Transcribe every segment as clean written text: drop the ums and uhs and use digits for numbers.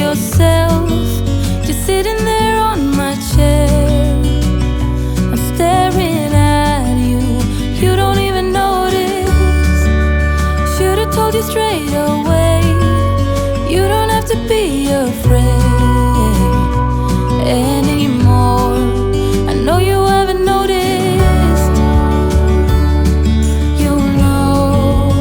yourself. You're sitting there on my chair. I'm staring at you. You don't even notice. Should've told you straight away. You don't have to be afraid anymore. I know you haven't noticed. You know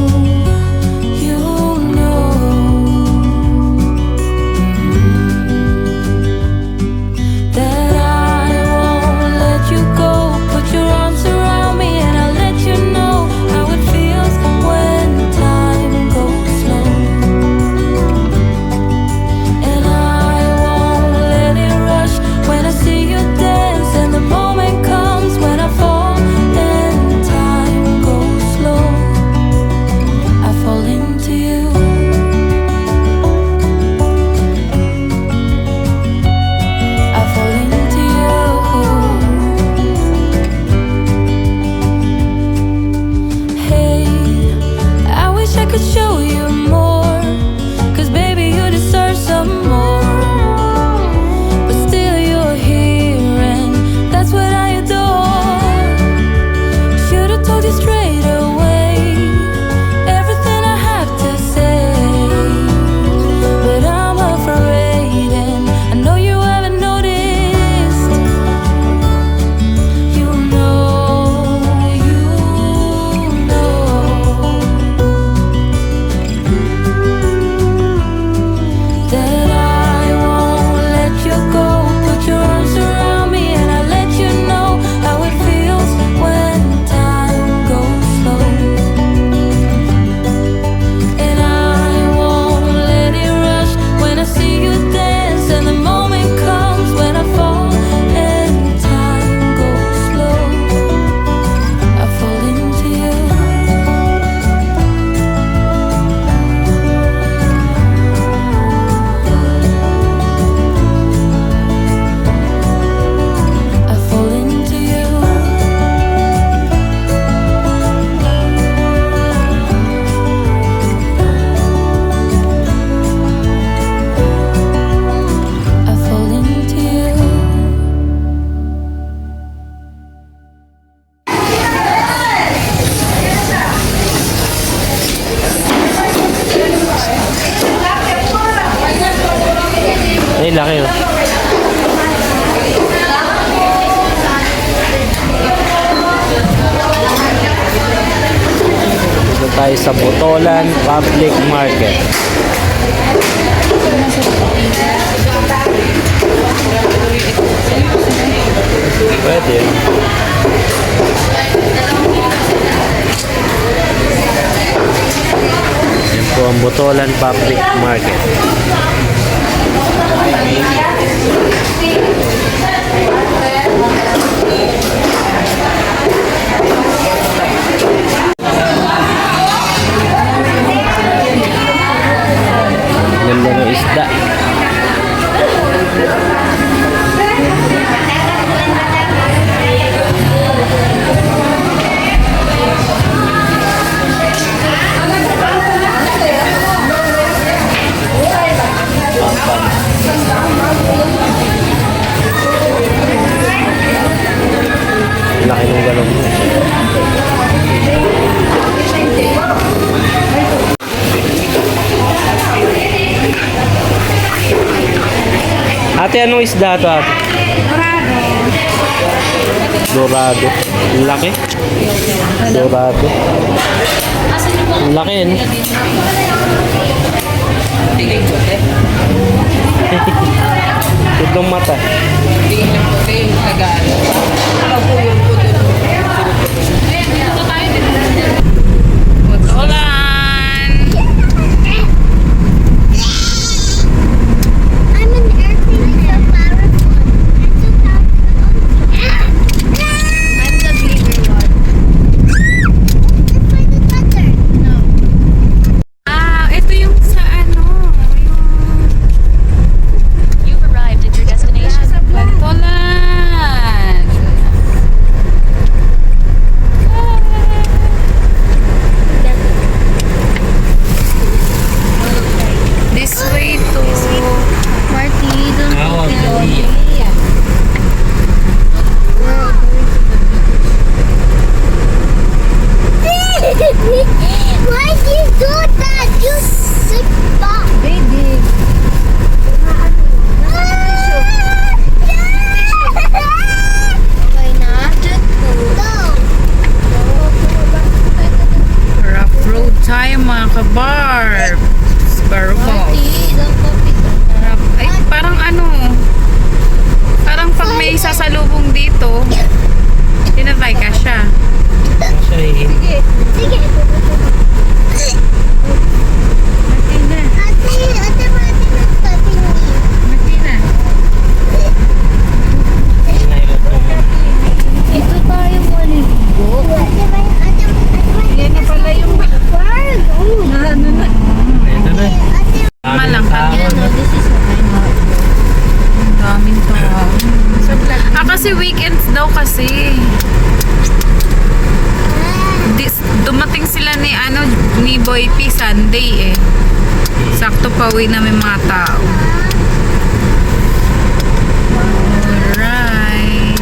that I won't let you go. Put your arms around me and I'll let you know how it feels when time goes slow. And I won't let it rush when I see you dance, and the moment comes when I fall and time goes slow. I fall into you. I fall into you. Hey, I wish I could show you more, 'cause baby you deserve some more. But still you're here and that's what I adore. Should've told you straight away everything I have to say. But I'm afraid and I know you haven't noticed. You know that I won't let you go. Put your arms around me and I'll let you know how it feels when time goes slow. And I won't let it rush when I see you dance, and the moment comes when I fall and time goes slow. I fall into you. I fall into you. I fall into you. Ay, laki oh. Dito tayo sa Botolan Public Market. Pwede. Yan po ang Botolan Public Market. Ganda ng isda. Laki ng galong. Ate, anong isda to, ate? Dorado. Laki. Dorado. Laki, no? Itong mata. Oo, Why do you do that? You sick dog. Baby. Okay na? Go. Rough road tayo mga kabarb. Barbo. Ay, parang ano. Parang pag may sasalubong dito, tinatay ka siya. siya eh. Sige. Martina. Ate, Martina. ito tayo maligo. Yan na pala yung ano na. Ito na. Malang ka. This is Ang daming tao. Kasi weekends daw kasi. Dumating sila ni Boy P Sunday eh. Sakto pauwi na may mga tao. Alright.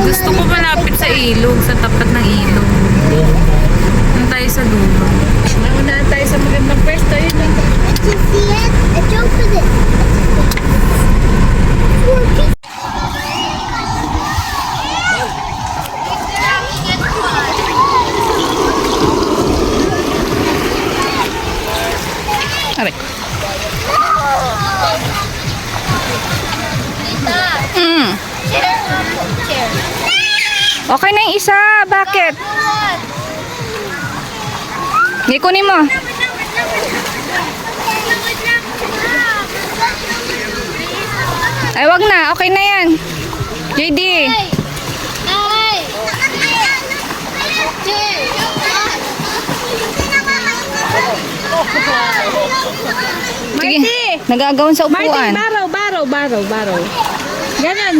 Gusto ko malapit sa ilog, sa tapat ng ilog. Doon tayo sa dulo. Naunahan tayo sa magandang pwesto. Yun lang. Did you see it? I jumped with it. Aray. Mm. Chair. Okay na yung isa. Bakit? Hindi, kunin mo. Ay, wag na. Okay na yan. JD. Sige. Nagagawan sa upuan. Baraw. Ganon.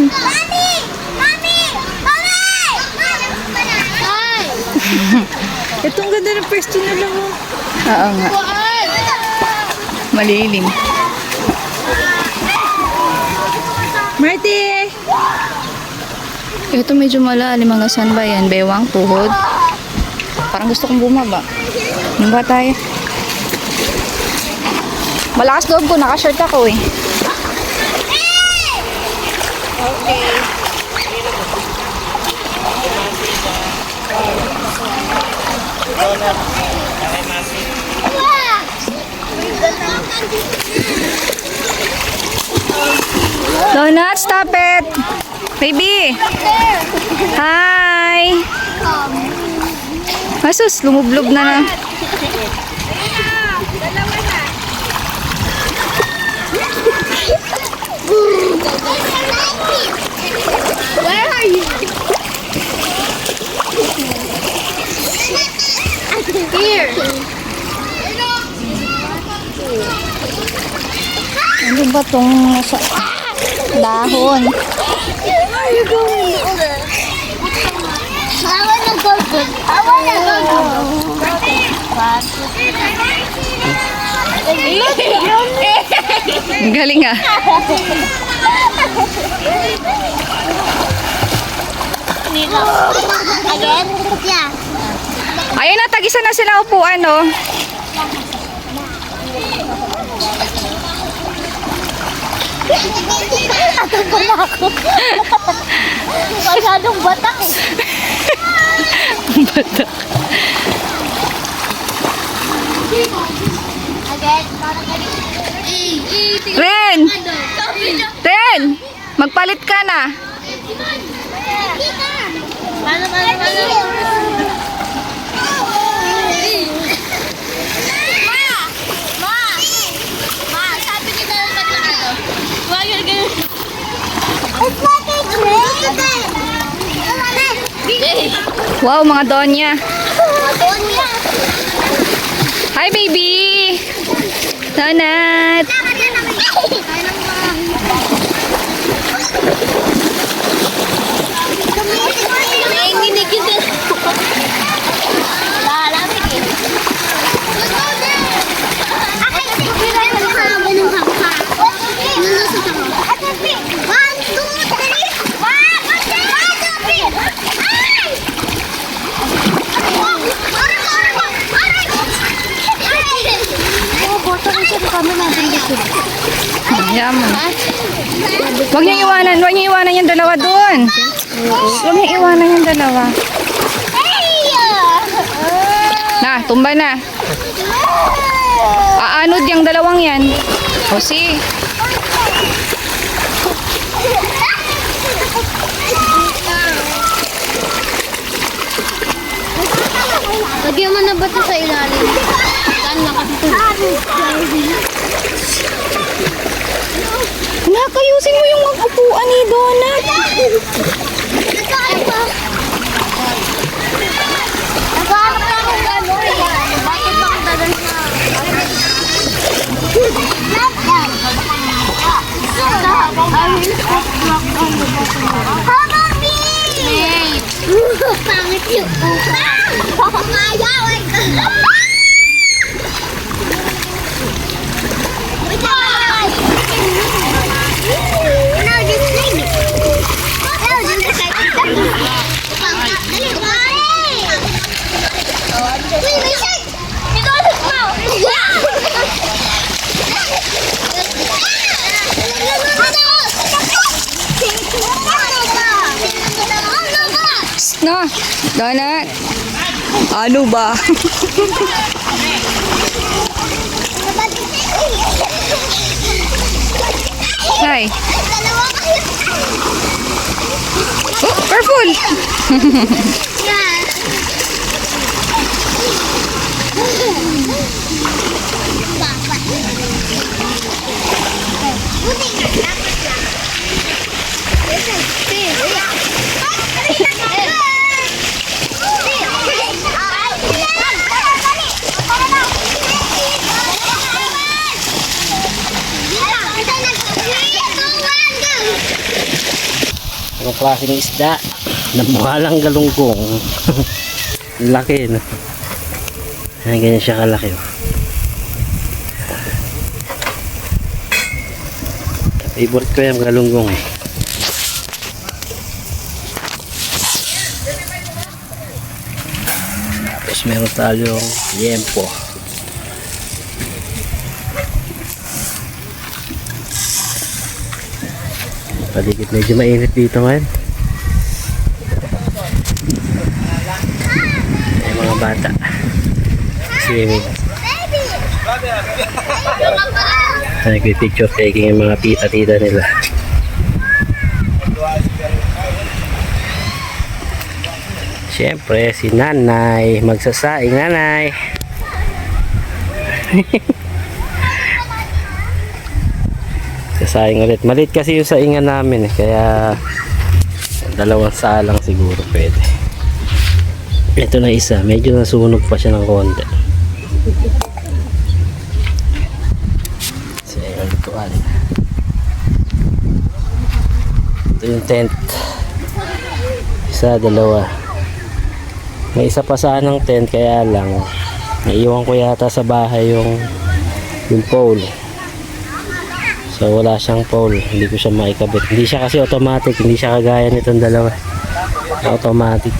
Itong ganda ng pwesto na lang mo. Oo nga. Malilim. Marty! Ito medyo malalim mga saan ba yan? Bewang, tuhod. Parang gusto kong bumaba. Ano ba tayo? Malakas loob ko, naka-shirt ako eh. Donut, stop it! Baby! Hi! Asus, lumublob na na. Where are you? Here. Ano ba tong nasa dahon? Where are you going? I wanna go. Ang galing ah. Again? Yeah. Ayun na, tag-isa na sila upuan, no? Atang pa na ako. Masyadong batak eh. Bata. Again? Parang ganito. Ren! Ren! Magpalit ka na. Paano? Ma, sabi ni Dad pag na ano. Wag ganun. It's like a train. Wow, mga donya. Donya. Hi, baby! Donut! Nanginginig yun din. Lalamig eh. Let's go there. Ganun ka. Yaman. Huwag niyo iwanan yung dalawa doon. Huwag niyo iwanan yung dalawa. Na, tumba na. Aanod yung dalawang yan. O si. Lagyan mo na ba ito sa ilalim? Saan na kasi ito? Nakayusin mo yung upuan ni Donut. Naghahanap na akong ano eh. Bakit bang dadan na? Pangit yung upa! Mayawan ka! No, just leave it. No, just leave it. Dali, bye! Wait, wait, wait! Ito ulit mo! No, Donut. Ano ba? Hi. Oh, purple. Ang klaseng isda na muhalang galunggong. Laki, no? Ayan, ganyan siya kalaki, oh. Favorite ko yung galunggong, eh. Tapos meron tayong liempo. Paligid medyo mainit dito ngayon. Ay, mga bata swimming. Nagpipicture taking yung mga tita-tita nila. Siyempre si nanay magsasaing. Nanay sasaing ulit. Malit kasi yung saingan namin, eh, kaya dalawang salang siguro pwede. Ito na isa, medyo nasunog pa siya ng konti. Saingan lutuan. Ito yung tent. Isa, dalawa. May isa pa sanang tent, kaya lang naiwan ko yata sa bahay yung pole. So wala siyang pole, hindi ko siya maikabit. Hindi siya kasi automatic, hindi siya kagaya nitong dalawa. Automatic.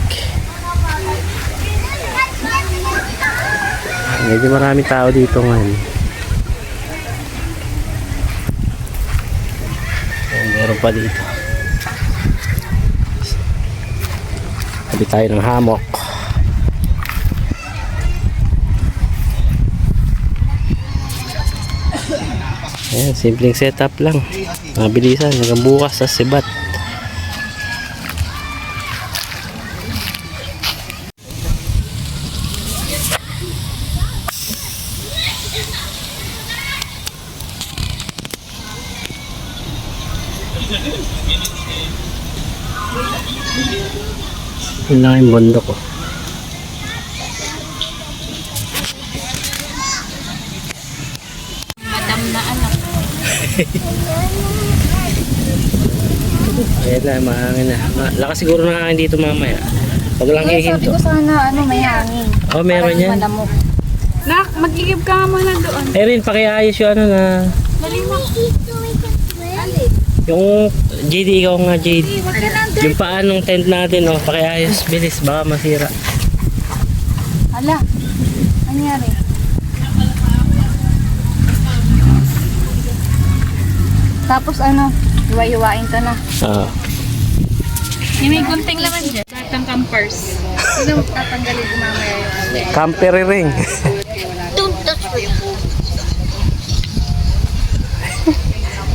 Medyo maraming tao dito ngayon. Meron pa dito. Sabi tayo ng hammock. Ayan, simpleng setup lang. Mabilisan hanggang bukas sa sibat. Yun lang yung bundok ko. Ayan na, mahangin na. Lakas siguro ng hangin dito mamaya. Pag lang Sabi hihinto. ko sana may hangin. Oh, meron yan. Malamok. Nak, magigib ka muna doon. Erin, pakiayos yung ano na. Yung JD, ikaw nga JD. Yung paanong tent natin, oh, pakiayos. Bilis, baka masira. Hala, nangyari? Tapos ano, hiwa-hiwain to na. Oo. Yung may gunting laman dyan. Lahat ng campers. Sino tatanggalin ko mamaya yung Camper ring. Don't touch me.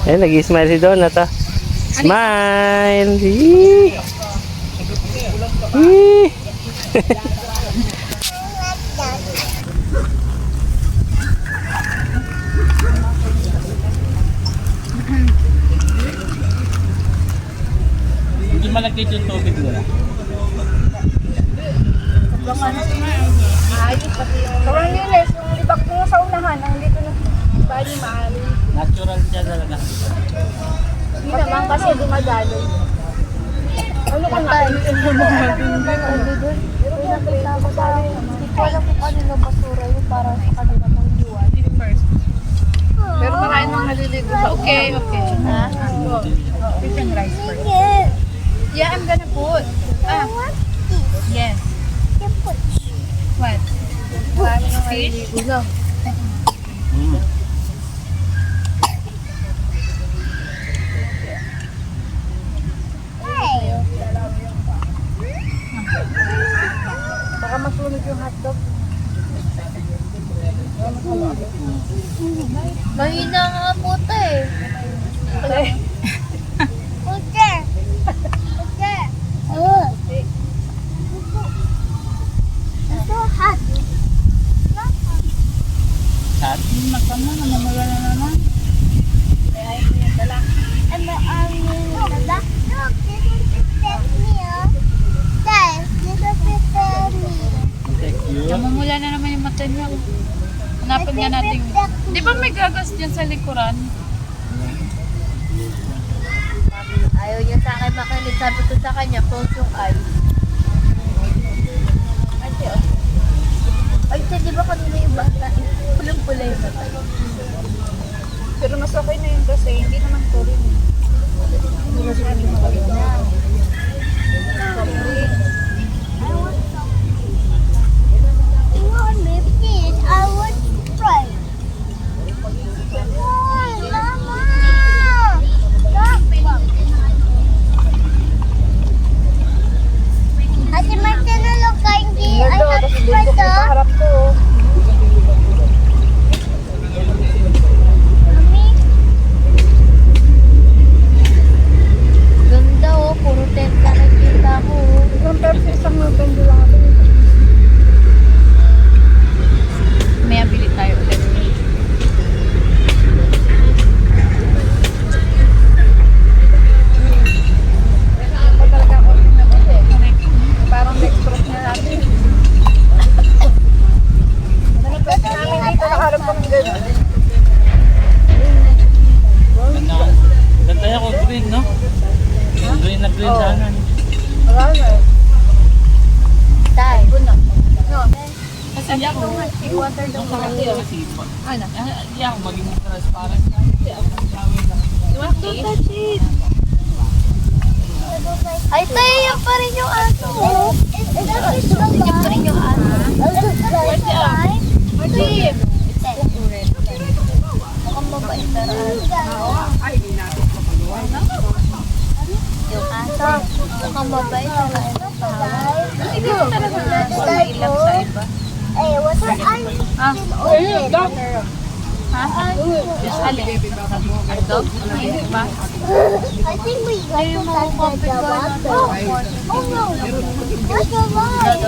Eh, nag-smile si Donut ah. Smile! Yee! Yee! Hindi malagkit yung tubig nila. Sobrang linis, yung libak ko sa unahan, ang dito na bali maaari. Natural siya talaga. Hindi naman kasi dumadaloy. Ano ka na? Pero nakita ko sa hindi ko alam kung kanino basura yun para sa kanila mong iwan. Pero makain nang naliligo sa okay. Ha? Fish and rice first. Yeah, I'm gonna put. Yes. What? Marami nang naliligo. No. Baka masunog yung hotdog. Mahina nga puta eh. Puta. Puta. Oh. It's so hot. Sad. And the look, this is protect me, oh. Guys, this is protect me. Thank you. Namumula na naman yung mata niya. Hanapin nga natin. Di ba may gagas dyan sa likuran? Ayaw niya sa akin makinig. Sabi ko sa kanya, close yung eyes. Ay, di ba kanina yung bata? Pulang-pula yung mata. Pero mas okay na yun kasi hindi naman to rin. Hindi na siya yung maganda. You want me, please? I want to try. Oh, Mama! Ate Marta, look, hindi. I have to try to. Harap ko. Mami? Ganda oh, puro templa nakikita ko. Isang Pepsi, isang Nintendo lang ako. May bili tayo ulit. Ako talaga ako parang dextrose na natin. Pwede namin dito nakaharap kami gano'n. Ganda. Ganda yung kung green, no? Green na green sana. Marami. Tay. Kasi hindi ako. Water daw ko. Ano? Hindi ako maging transparent. Hindi ako mag-shower lang. Don't touch it. Ay, tayo yan pa rin yung aso. Yan pa rin yung aso. Martin! Mukhang mabait na rin. Yung aso. Mukhang mabait na rin. Hindi ko talaga nailang sa iba. Hey, what's our eyes? Ah, ha? I Alin? Ito? Hindi ba? think we got to touch the water. Oh no! What's the line?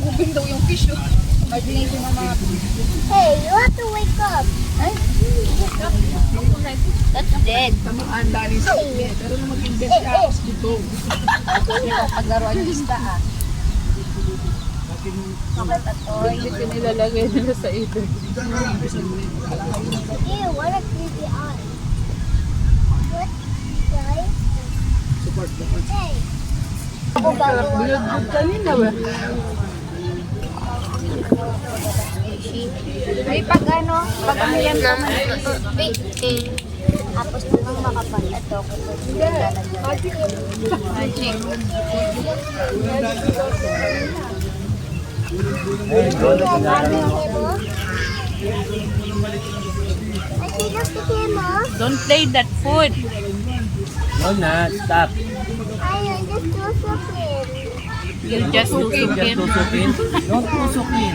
Moving daw yung fish. Imagination ng mga Hey, you have to wake up. That's dead. tamaan dali sa uwi. Pero na mag-invest ka ako sa dito. Paglaruan yung isda ah. Hindi ko nilalagay nila sa ito. Ew, what a creepy eye. What? Guys? Hey. Ako gagawa. Bulog kanina ba? Ay, pag ano yan po Tapos nung makapag-ato ko sa Magic. Don't play that food. No na, stop. You just Just susukin. tusukin. Don't tusukin.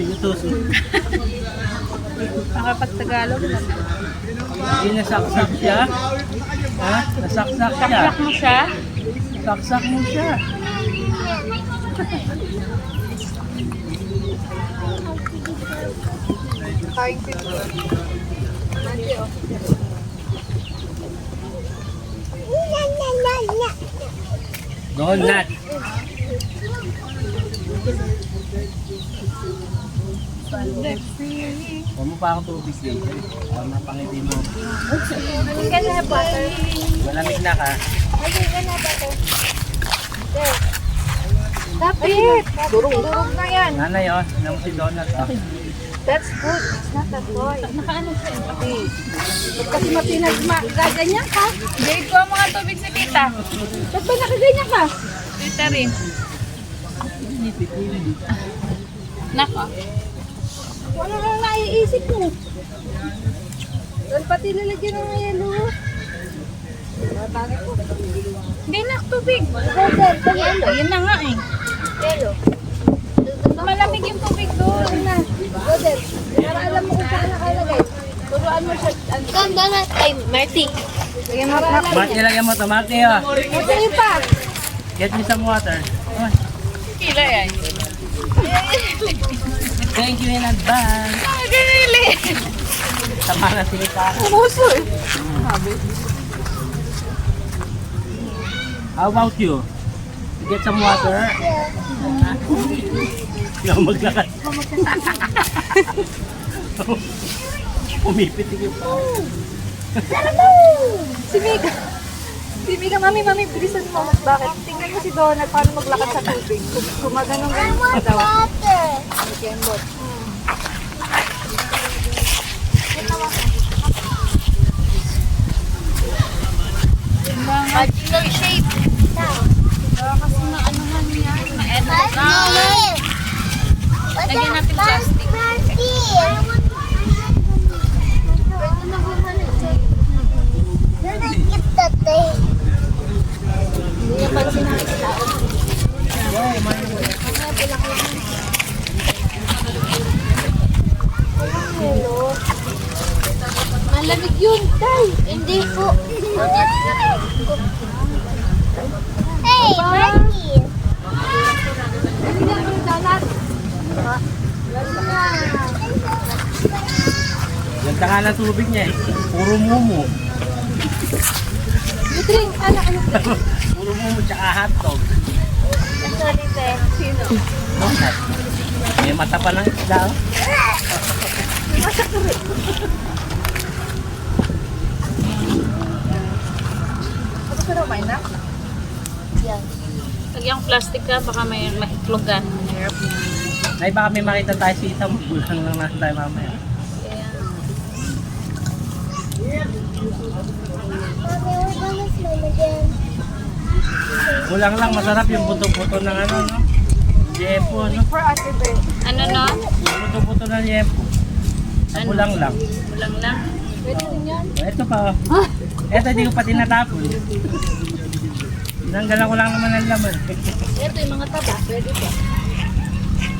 Sige tusuk. Nakapag-Tagalog na. Hindi nasaksak siya. Ha? Nasaksak siya. Saksak mo siya. Saksak mo siya. Kain si Nanti, oh. Donut. Huwag mo pa akong tubig dito. Para mapangiti mo. Malamig na ka. Dapat! Durog-durog na yan. Nanay oh, naman si Donut oh. That's good. It's not a toy. Nakaano siya? Kasi gaganyan ka. Jade, kuha mga tubig sa tita. Ba't ba nakaganyan ka? Tita rin. Nako. Ano lang naiisip mo? Doon pati lalagyan ng yelo. Hindi na tubig. Yelo. Ayun na nga eh. Yelo. Malamig yung tubig doon. Na. Roder, para alam mo kung saan nakalagay. Turuan mo siya. Ganda na. Ay, Marty. Lagyan mo na. Mati, lagyan mo tomate oh. Ito pa. Get me some water. Oh, Kila yan. thank you in advance. Really? Sama na sinita. Umuso eh. How about you? Get some water? Hindi ako maglakad. Pumipitig yung Si Mika. Si Mika, mami, bilisan mo. Bakit? Tingnan mo si Donald paano maglakad sa tubig. Gumaganong-ganong ka daw. Kembot. Magical shape. Kasi na anuhan niya. Ma-edit na. Lagyan natin plastic. Malamig yun, Tay. Hindi po. Hey, Marky. Ganda nga ng tubig niya eh. Puro mumu. Drink, ano? Puro mumu tsaka hotdog. Sorry, Te. Sino? Donut. May mata pa ng isda oh. Ano ka daw, Mayna? Lagyan ko plastic ka, baka may mahitlogan. Mahirap na. Ay baka may makita tayo si Ita. Magbulang lang natin tayo mamaya. Mami, we're gonna swim again. Kulang lang, masarap yung buto-buto ng ano, no? Yepo, no? For Ate Be. Ano no? Yung buto-buto ng yepo. Kulang lang. Kulang lang. Pwede rin yan. Ito pa, oh. Ito, hindi ko pa tinatapon. Tinanggalan ko lang naman ang laman. Ito yung mga taba. Pwede pa.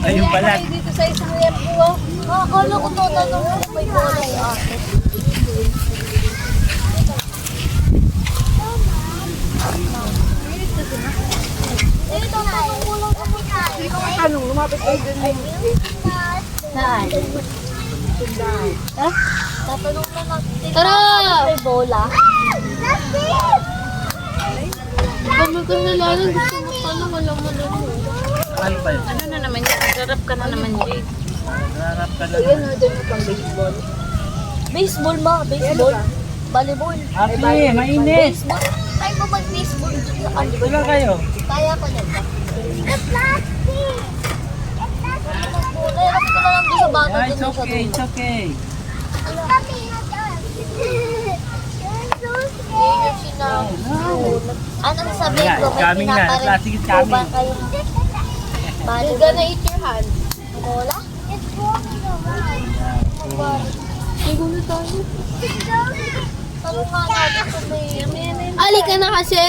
Ayun pala. Ay, dito sa isang yepo. Akala ko tatanong ko may bola si ate. Ito na, kulang ko muna. Sino ang tanong? Lumapit kayo dun yung Saan? Tatanong na natin. Tara! May bola. Kami ko nalalang gusto mo tanong. Alam mo na mo. Ano pa yun? Ano na naman yun? Sarap ka na naman, Jade. Nararap ka na. Ayan na, dyan na pang baseball. Baseball ma, baseball. Volleyball. Happy, mainit. Baseball. Tayo mo mag-baseball. Ito lang kayo. Kaya ko na ba? The plastic! Bola, hirap ko na lang doon sa bata Yeah, dun it's sa okay, it's okay. Ano sasabihin Yeah, ko? it's coming na. Plastic is coming. Ba kayo? You're gonna eat your hand. Bola? It's rolling around. Ali ka na kasi.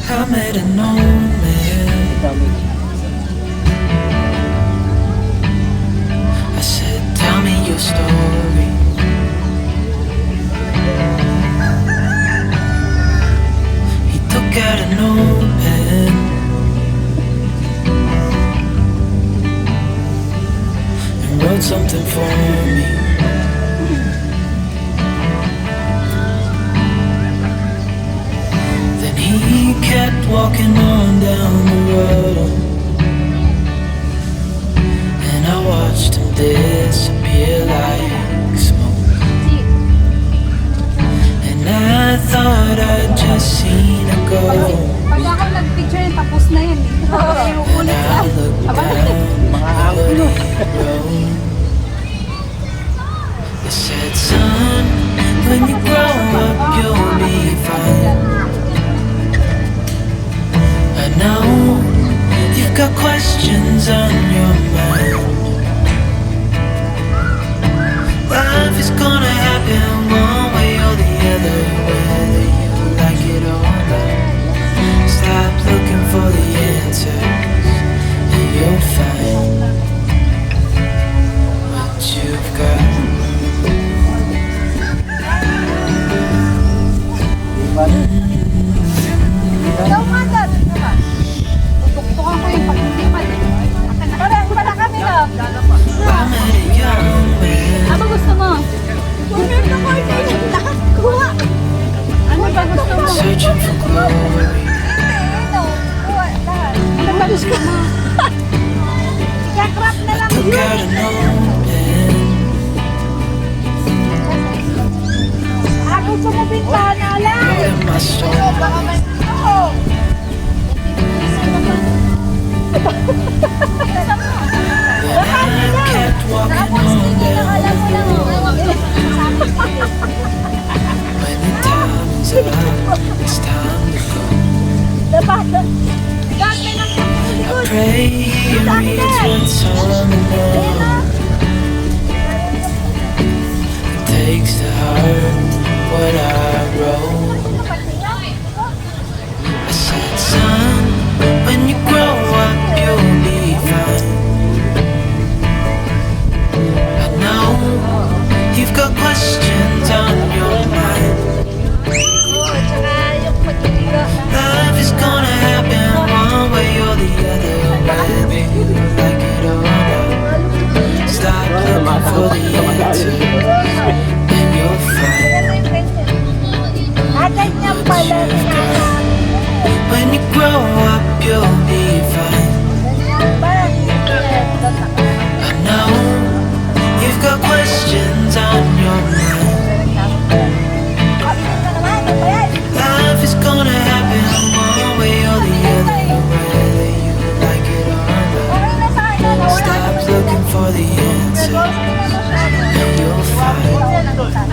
I met an old man. I said, tell me your story. He took out an old pen and wrote something for me. Then he kept walking on down the road, and I watched him disappear like smoke. And I thought I'd just seen her go. Pag ako nag-picture, tapos na yan. And I looked down the road. They said, son, when you grow up, you'll be fine. I know you've got questions on your mind. Life is gonna happen one way or the other, whether you like it or not. Stop looking for the answers, and you'll find what you've got. Ikaw nga dad. Tutuktukan ko yung pag-ipan. Wala kami lang. I met a young man. Ano gusto mo? Ano ba gusto mo? Searching for glory. Ano ba gusto mo? Ikakrap na lang Took out an old pen. Ako sa mabintana lang. Wrote in my story. Then I kept walking on down the road. When the time's up, it's time to go. I pray he reads what's on the note. Takes to heart what I wrote. I said, son, when you grow up, you'll be fine. I know you've got questions on your mind. Life is gonna happen one way or the other, whether you like it or not. Stop looking for the answer, and you'll find what you've got. When you grow up, you'll be fine. I know you've got questions on your mind. Life is gonna happen one way or the other, whether you like it or not. Stop looking for the answer, and you'll find what you've got.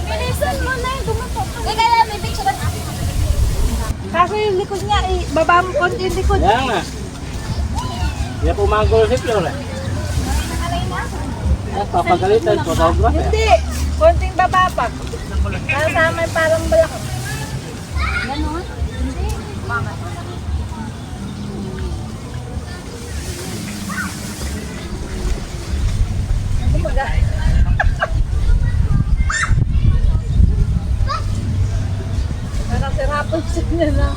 Bilisan mo na yung dumatok. Teka lang, may picture. Kaso yung likod niya, baba mo konti yung likod. Kaya nga. Hindi po manggol si Flor eh. Papagalitan, photographer. Hindi, konting baba pa. Kasama yung parang balak. Ganon? Hindi. Mama. Parang sirapon siya niya na.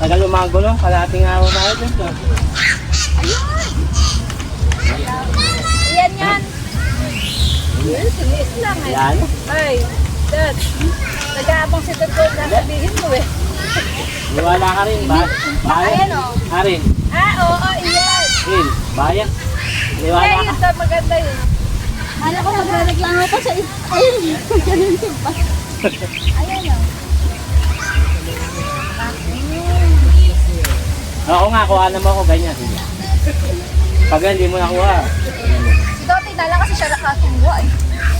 Tagal lumagulo, kalating araw na ito. Yan yan. Tinis lang eh. Yan. Ay, Dad. Nag-aabang si Dad ko na sabihin mo eh. Iwala ka rin ba? Ayan o. Arin. Oo, iyan. Will, bayan. Liwala ka. Ito, maganda yun. Ano ko magreklamo ko sa ayun. Ganun din pa. Oo nga, kuha naman ako ganyan. Pag hindi mo nakuha. Si Doti nala kasi siya nakatungwa eh.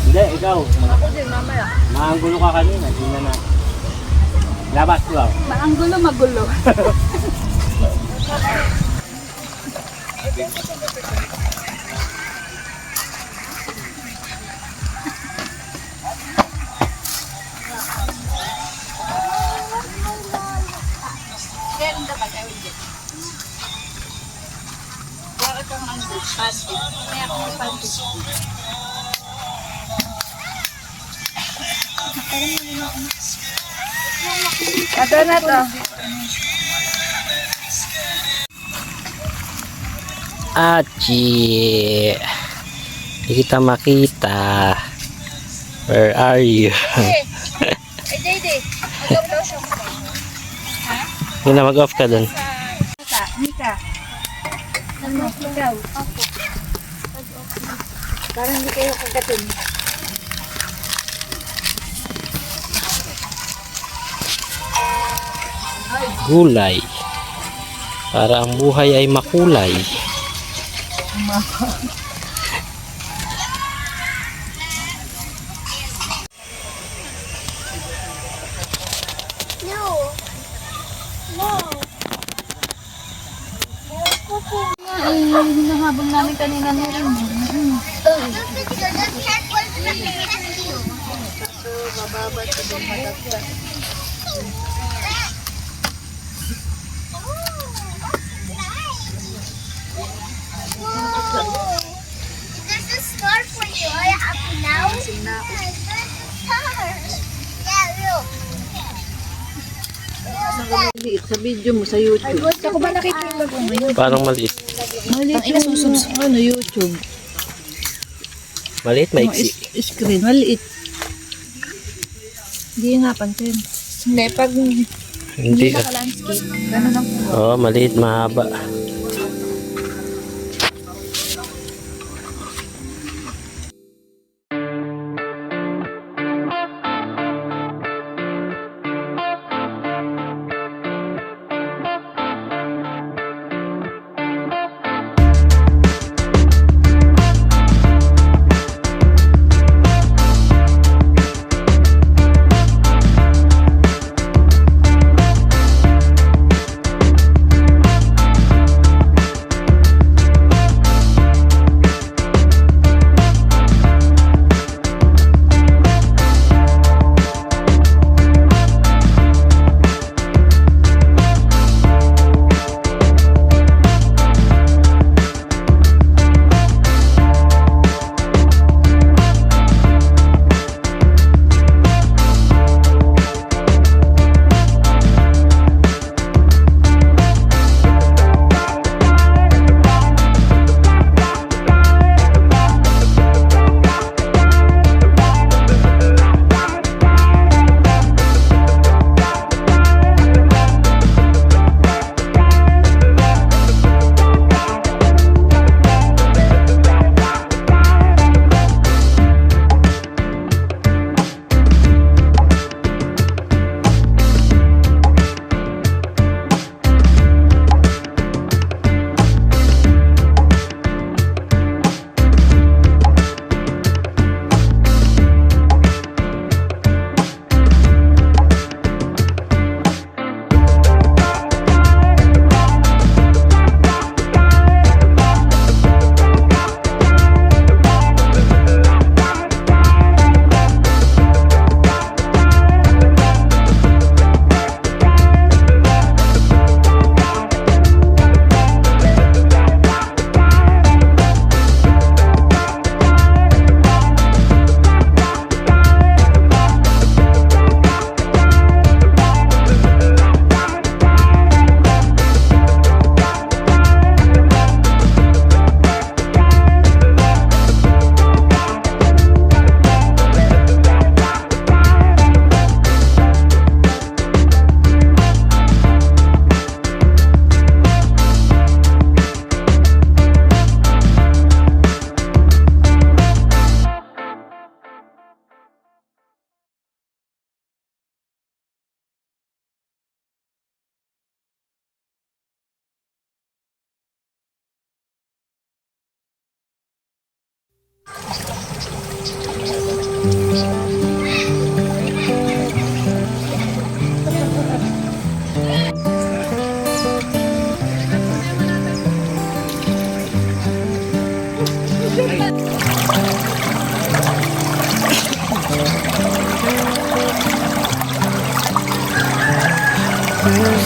Hindi, ikaw. Ako din, mamaya. Maanggulo ka kanina. Hindi na na. Labas ko ako. Maanggulo magulo. Ito na to. Achi. Hindi kita makita. Where are you? Eh, Dede. Mag-up daw siya. Hindi na mag-off ka dun. Mika. Ano? Ikaw. Parang hindi kayo kagatin. Gulay. Para ang buhay ay makulay. No. No. Ay, hinahabol namin kanina na rin. There's a star for you. Are you happy now? Yeah, look. Sa video mo sa YouTube. Ako ba nakikita ko ngayon? Parang maliit. Maliit yung ano, YouTube. Maliit, maiksi. Screen, maliit. Hindi nga pansin. Hindi, pag Hindi. landscape, gano'n lang po. Oo, maliit, mahaba.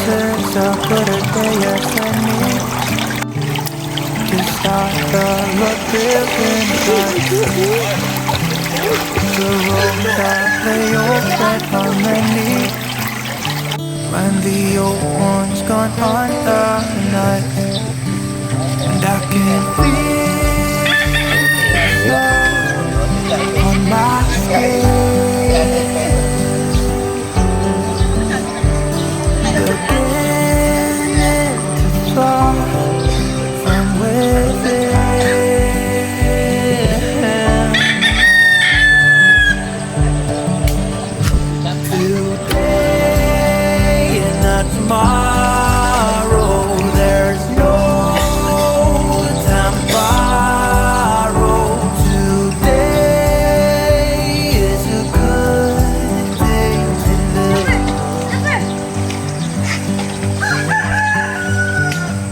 there's a better day ahead me. Just start the look driven by the road that lay open on many. When the old one's gone under the night, and I can feel love on my skin. Beginning to fall from within. Today and not tomorrow. There's no time to borrow. Today is a good day to live.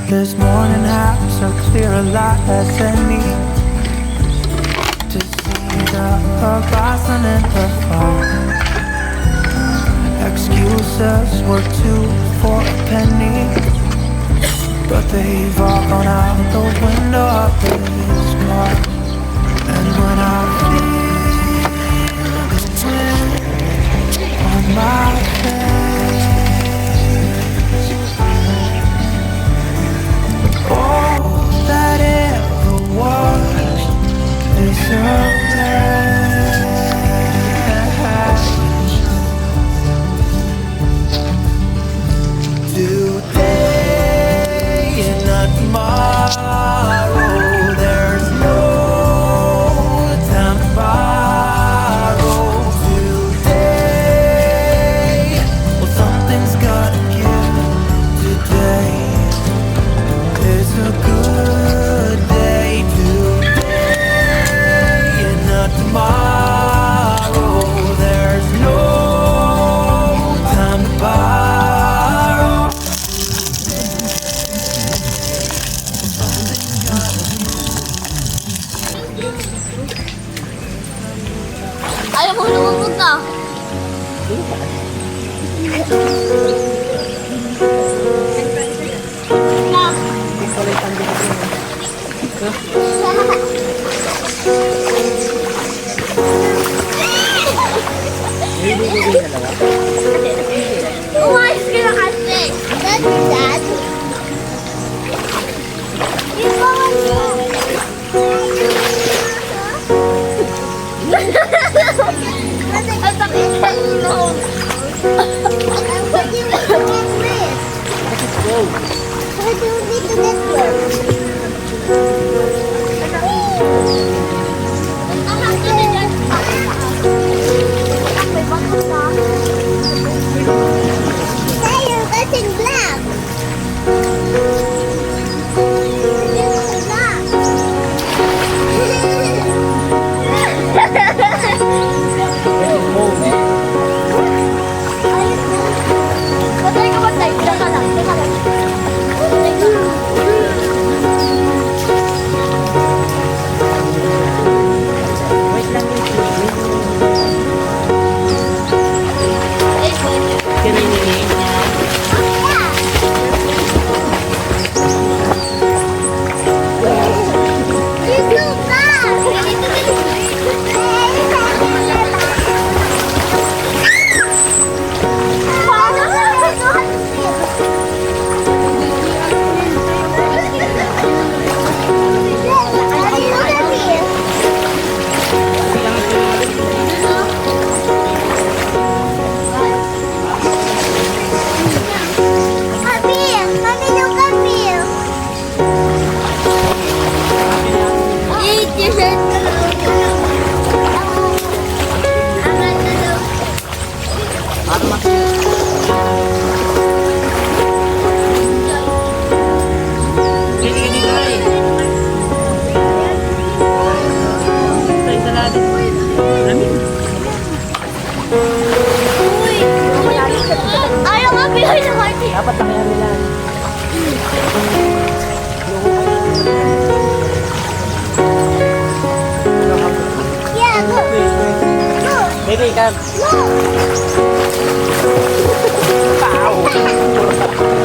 This morning has so clear a light as any to see the horizon in the far. Excuses were 2 for a penny, but they've all gone out the window of this car. And when I feel the wind on my face, all that ever was is a today and not tomorrow. There's no time to borrow. Today, well, something's gotta give. Today is a good day. Today and not tomorrow. There's no time to borrow. Ayaw mo lumubog ka. Umayos ka na kasi. That's sad. Ang sakit sa ilong. Ang sakit sa ilong. Why do you need to network? May bakit na. Tayo, kasing black. Patay ka, patay. Teka lang, teka lang. Teka lang. Ayaw nga, Pinoy na Marty. Dapat lang yan nila. Yeah, look. Look. Baby, come. Look. Pow!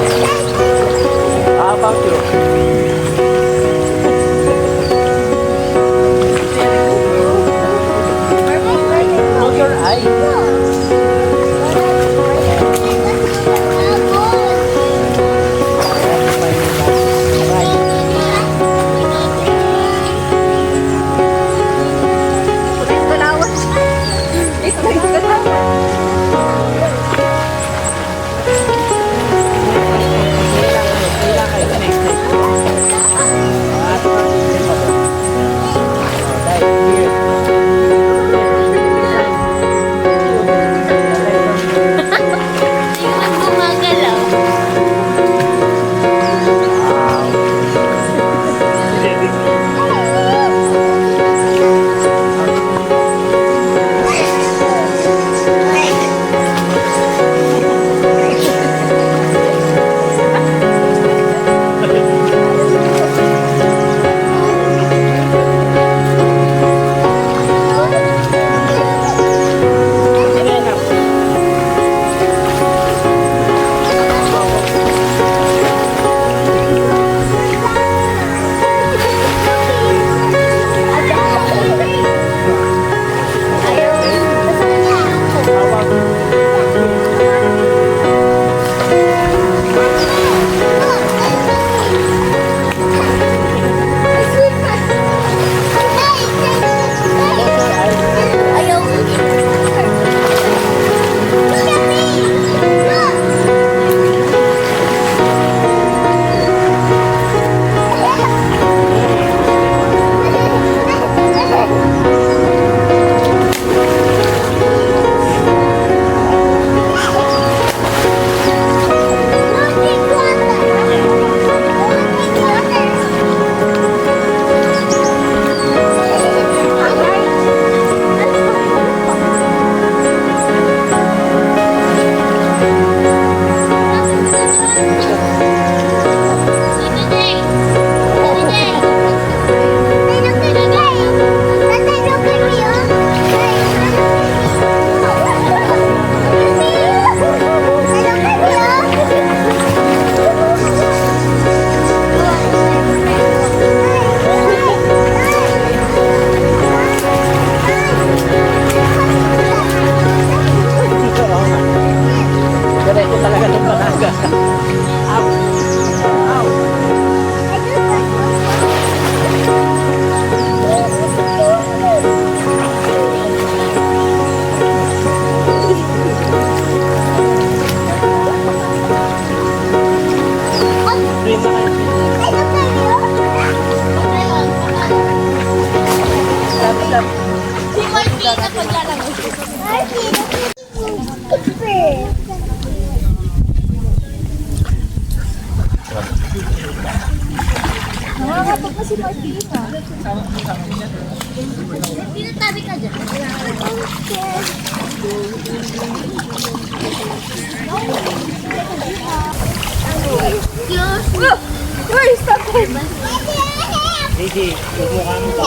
Diretso talaga ng Banaga. Si Martina paglalaro. Nakakapag na si Martina. Tinatabi ka dyan. Uy, stop it! Gigi, mukha mo pa.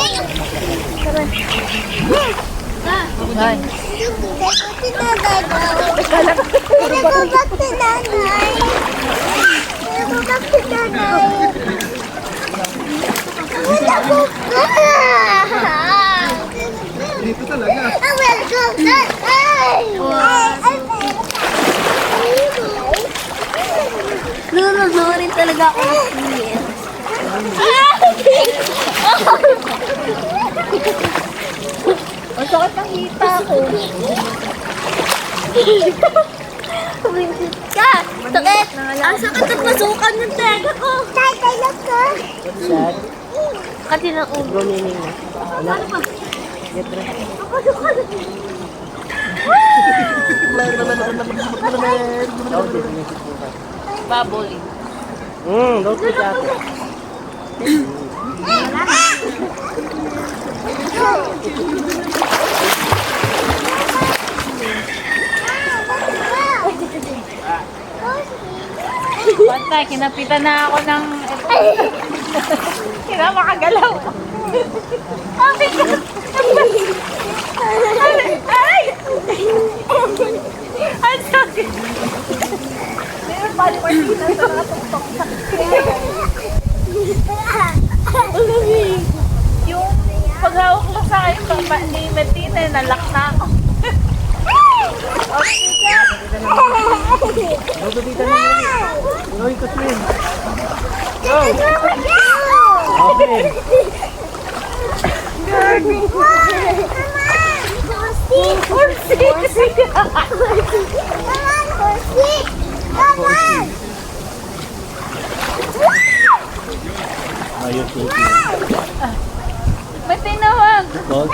Dito talaga. Lulunurin talaga ako ng singit. Ang sakit ng hita ko. Tumingkit ka. Sakit. Ang sakit ng pasukan ng tega ko. Tatay lang ka. Sad. Kasi na ulo. Gumining na. Ano ba? Baboy. Don't be that. Bantay, kinapitan na ako ng... Kina makagalaw. Sabi ko. Ay! Ang sakit. Meron pa ni Martina sa nakatutok sa Yung paghawak mo sa akin ni Martina, nalak na ako. Going to swim. Go! Okay. Ayos, May tinawag. Dog.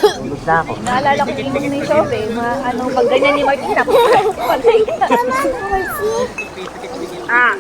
Tulog na ako. Naalala ko yung ni Sobe, ano, pag ganyan ni Martina, patay ka. Ah.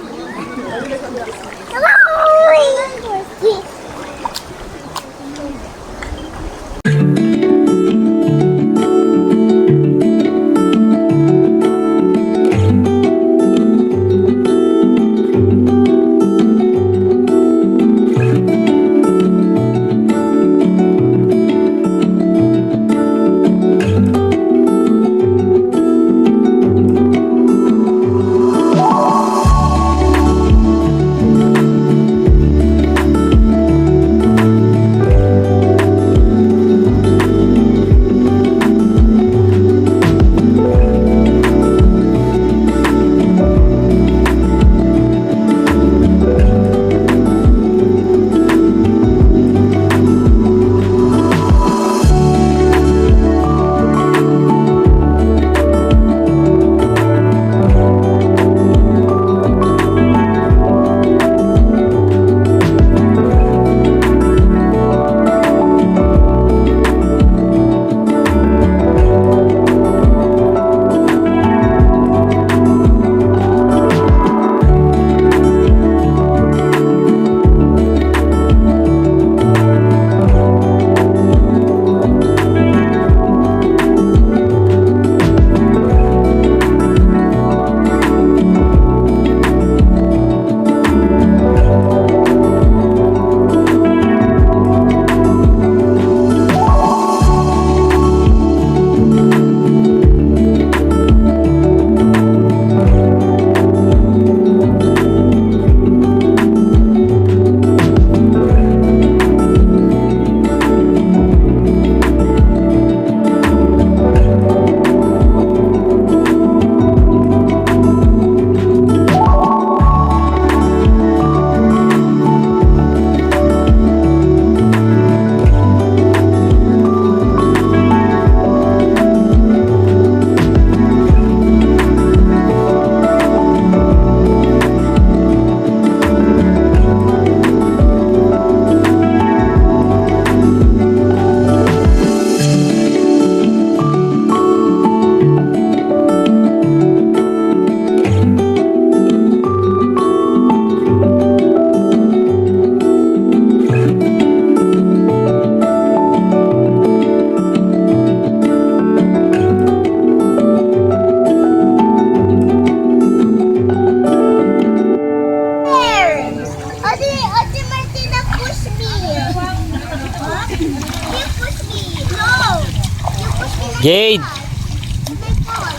Jade!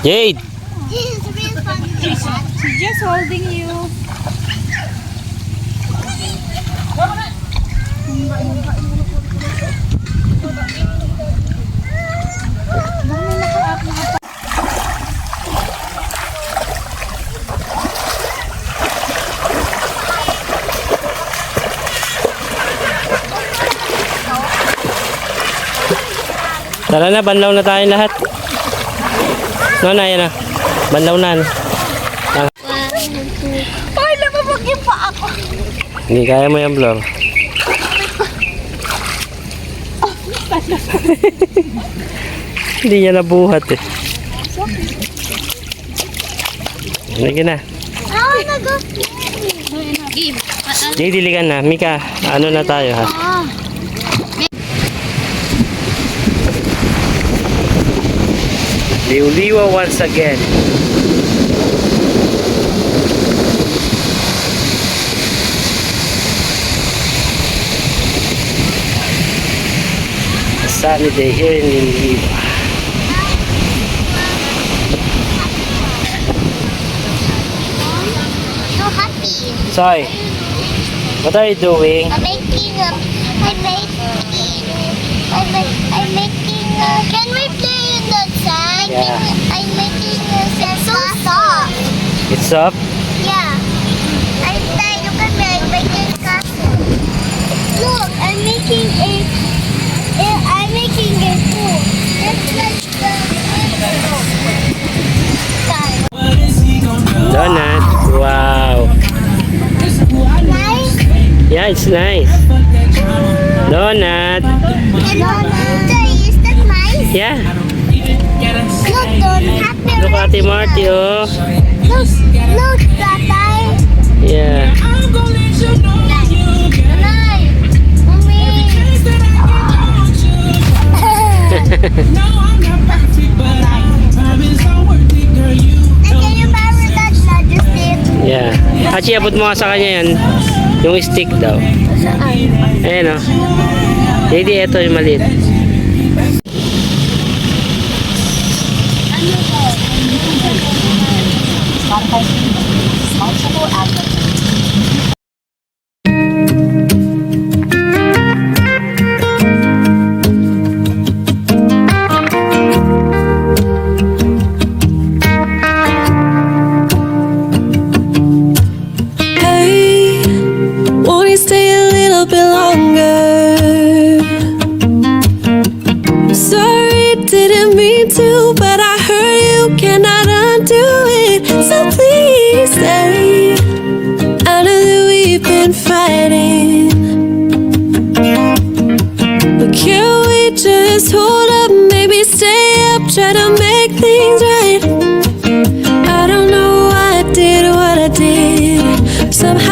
Jade! He's real funny. She's just holding you. Tara na, banlaw na tayo lahat. No na, yan na. Banlaw na. Ay, nababagyan pa ako. Hindi kaya mo yan, Flor. Hindi niya nabuhat eh. Lagi na. I wanna go. Give. Jay, diligan na. Mika, ano na tayo ha? Liw-liwa once again. A sunny day here in Liw-liwa. So happy. Soy, what are you doing? I'm making can we play in the sand? Yeah. I'm making a so soft. It's up? Yeah. Look at me, I'm making a castle. Look, I'm making a pool. It's like the Donut. Wow. nice. Yeah, it's nice. Donut. Is that nice? Yeah. Look, don't happy. Look, Ate Marty, oh. Look, Tatay. Yeah. Yeah. Hachi, abot mo nga sa kanya yan. Yung stick daw. Ayan, oh. Hindi, ito yung maliit. Hey, won't you stay a little bit longer? I'm sorry, didn't mean to, but I heard you cannot undo it. So please stay. I know that we've been fighting, but can't we just hold up? Maybe stay up, try to make things right. I don't know why I did what I did. Somehow